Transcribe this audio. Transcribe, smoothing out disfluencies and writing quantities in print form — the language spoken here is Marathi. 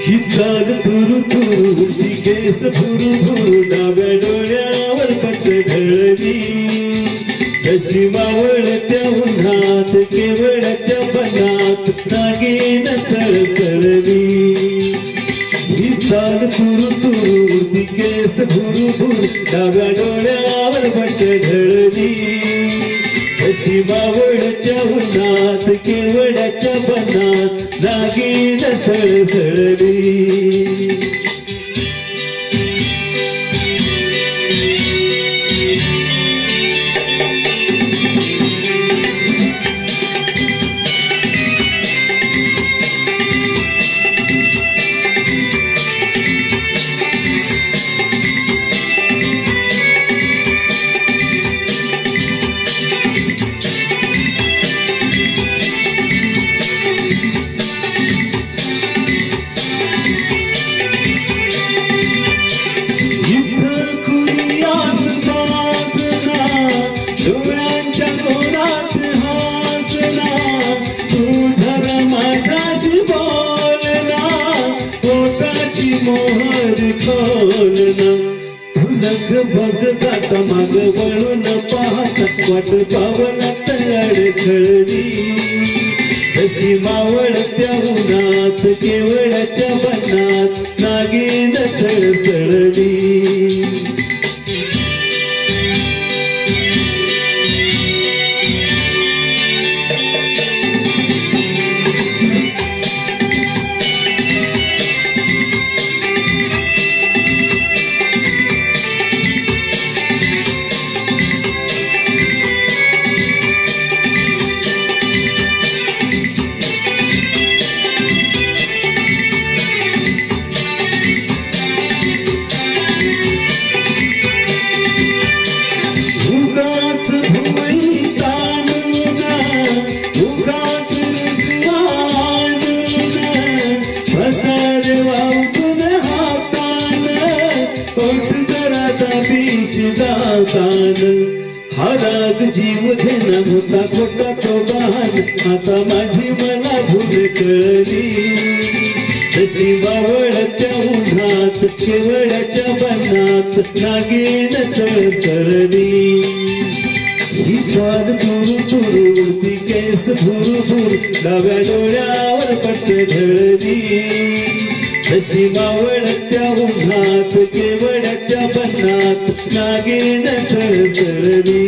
ही चाल तुरु तुरु ती केस भुरु भुरु डाव्या डोळ्यावर पट ढळली जशी मावळत्या उन्हात केवळाच्या बनात नागेन चळचळली ही चाल तुरु तुरु ती केस भुरु भुरु डाव्या डोळ्यावर पट ढळली जशी मावळत्या उन्हात केवळाच्या बनात नागेन चळचळली मोहर खोलना तुलग बघ जाता माग वळून पाहता वाट पावनात अडखळली जशी मावळत्या उन्हात केवळाच्या बनात नागेन चळचळली हा राग जीव घेना होता खोटा तो बहान आता माझी मला भूल कळली जशी बावळत्या उन्हात केवळाच्या बनात नागेन चळचळली ही चाल तुरु तुरु ती केस भुरु भुरु डाव्या डोळ्यावर पट ढळली जशी मावळत्या उन्हात केवळाच्या बनात नागेन चळचळली